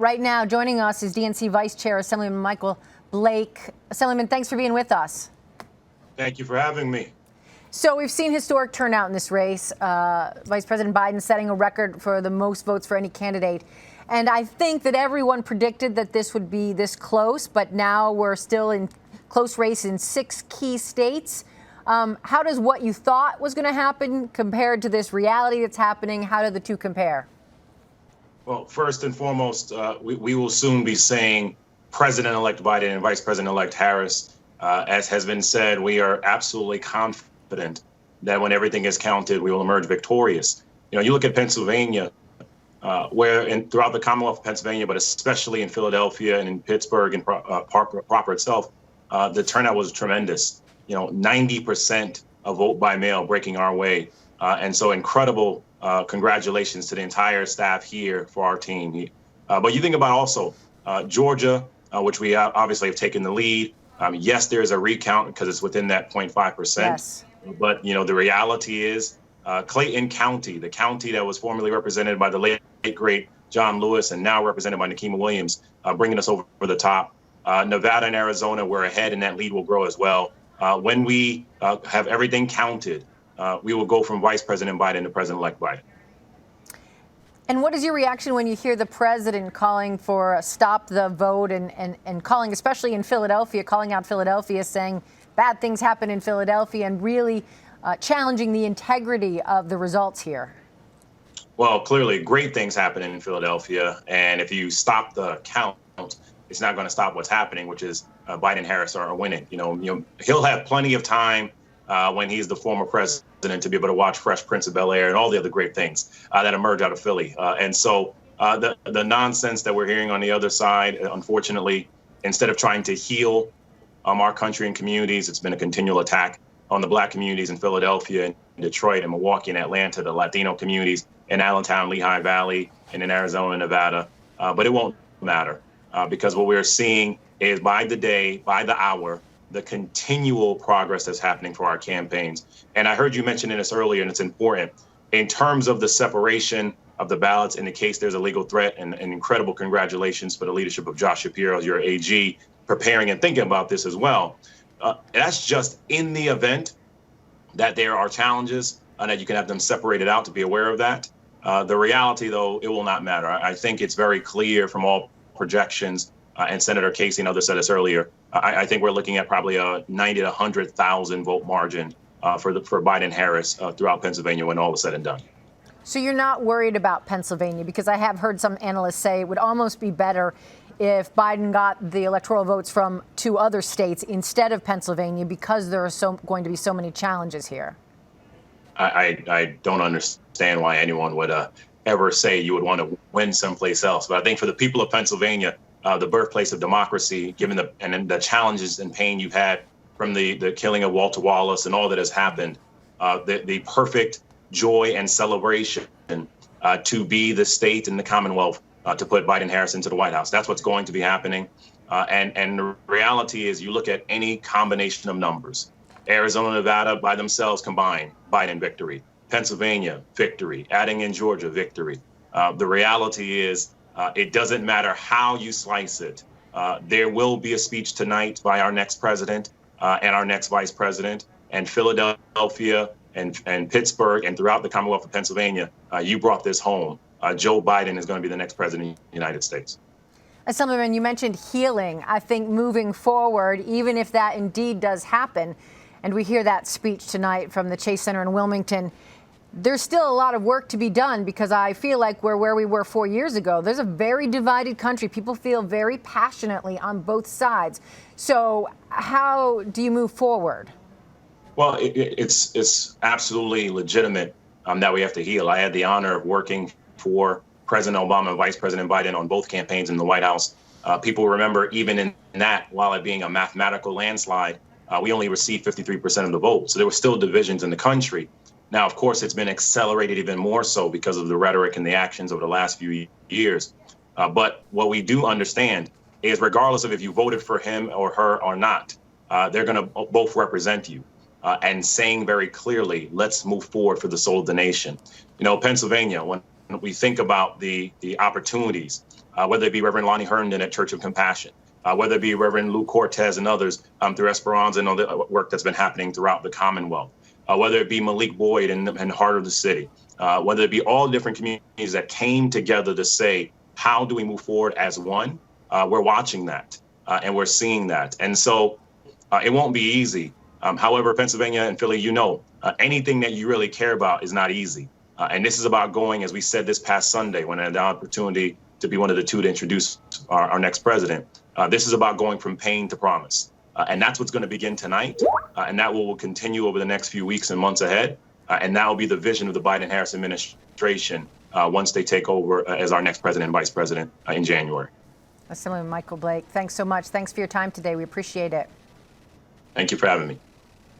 Right now, joining us is DNC Vice Chair Assemblyman Michael Blake. Assemblyman, thanks for being with us. Thank you for having me. So we've seen historic turnout in this race. Vice President Biden setting a record for the most votes for any candidate. And I think that everyone predicted that this would be this close, but now we're still in close race in 6 key states. How does what you thought was going to happen compared to this reality that's happening? How do the two compare? Well, first and foremost, we will soon be saying President-elect Biden and Vice President-elect Harris. As has been said, we are absolutely confident that when everything is counted, we will emerge victorious. You look at Pennsylvania, throughout the Commonwealth of Pennsylvania, but especially in Philadelphia and in Pittsburgh and proper itself, the turnout was tremendous. 90% of vote by mail breaking our way. And so incredible congratulations to the entire staff here for our team. But you think about also Georgia, which we obviously have taken the lead. Yes, there's a recount because it's within that 0.5%. Yes. But, the reality is Clayton County, the county that was formerly represented by the late great John Lewis and now represented by Nikema Williams, bringing us over the top. Nevada and Arizona, we're ahead, and that lead will grow as well. When we have everything counted, we will go from Vice President Biden to President-elect Biden. And what is your reaction when you hear the president calling for a stop the vote and calling, especially in Philadelphia, calling out Philadelphia, saying bad things happen in Philadelphia and really challenging the integrity of the results here? Well, clearly, great things happen in Philadelphia. And if you stop the count, it's not going to stop what's happening, which is Biden and Harris are winning. He'll have plenty of time when he's the former president to be able to watch Fresh Prince of Bel-Air and all the other great things that emerge out of Philly. And so the nonsense that we're hearing on the other side, unfortunately, instead of trying to heal our country and communities, it's been a continual attack on the Black communities in Philadelphia and Detroit and Milwaukee and Atlanta, the Latino communities in Allentown, Lehigh Valley, and in Arizona and Nevada. But it won't matter because what we're seeing is by the day, by the hour, the continual progress that's happening for our campaigns. And I heard you mention this earlier, and it's important. In terms of the separation of the ballots in the case there's a legal threat, and incredible congratulations for the leadership of Josh Shapiro, your AG, preparing and thinking about this as well. That's just in the event that there are challenges and that you can have them separated out to be aware of that. The reality, though, it will not matter. I think it's very clear from all projections, and Senator Casey and others said this earlier, I think we're looking at probably a 90 to 100,000 vote margin for Biden Harris throughout Pennsylvania when all is said and done. So you're not worried about Pennsylvania, because I have heard some analysts say it would almost be better if Biden got the electoral votes from 2 other states instead of Pennsylvania, because there are going to be so many challenges here. I don't understand why anyone would ever say you would want to win someplace else. But I think for the people of Pennsylvania, the birthplace of democracy, given the challenges and pain you've had from the killing of Walter Wallace and all that has happened, the perfect joy and celebration to be the state and the Commonwealth to put Biden Harris into the White House. That's what's going to be happening. And the reality is you look at any combination of numbers. Arizona, Nevada by themselves combined, Biden victory. Pennsylvania, victory. Adding in Georgia, victory. The reality is it doesn't matter how you slice it. There will be a speech tonight by our next president and our next vice president, and Philadelphia and Pittsburgh and throughout the Commonwealth of Pennsylvania. You brought this home. Joe Biden is going to be the next president of the United States. Assemblyman, you mentioned healing. I think moving forward, even if that indeed does happen, and we hear that speech tonight from the Chase Center in Wilmington, there's still a lot of work to be done, because I feel like we're where we were 4 years ago. There's a very divided country. People feel very passionately on both sides. So how do you move forward? Well, it's absolutely legitimate that we have to heal. I had the honor of working for President Obama and Vice President Biden on both campaigns in the White House. People remember even in that, while it being a mathematical landslide, we only received 53% of the vote. So there were still divisions in the country. Now, of course, it's been accelerated even more so because of the rhetoric and the actions over the last few years. But what we do understand is regardless of if you voted for him or her or not, they're going to both represent you. And saying very clearly, let's move forward for the soul of the nation. Pennsylvania, when we think about the opportunities, whether it be Reverend Lonnie Herndon at Church of Compassion, whether it be Reverend Lou Cortez and others through Esperanza and all the work that's been happening throughout the Commonwealth, whether it be Malik Boyd in Heart of the City, whether it be all different communities that came together to say, how do we move forward as one? We're watching that and we're seeing that. And so it won't be easy. However, Pennsylvania and Philly, anything that you really care about is not easy. And this is about going, as we said this past Sunday, when I had the opportunity to be one of the two to introduce our next president. This is about going from pain to promise. And that's what's going to begin tonight. And that will continue over the next few weeks and months ahead. And that will be the vision of the Biden-Harris administration once they take over as our next president and vice president in January. Assemblyman Michael Blake, thanks so much. Thanks for your time today. We appreciate it. Thank you for having me.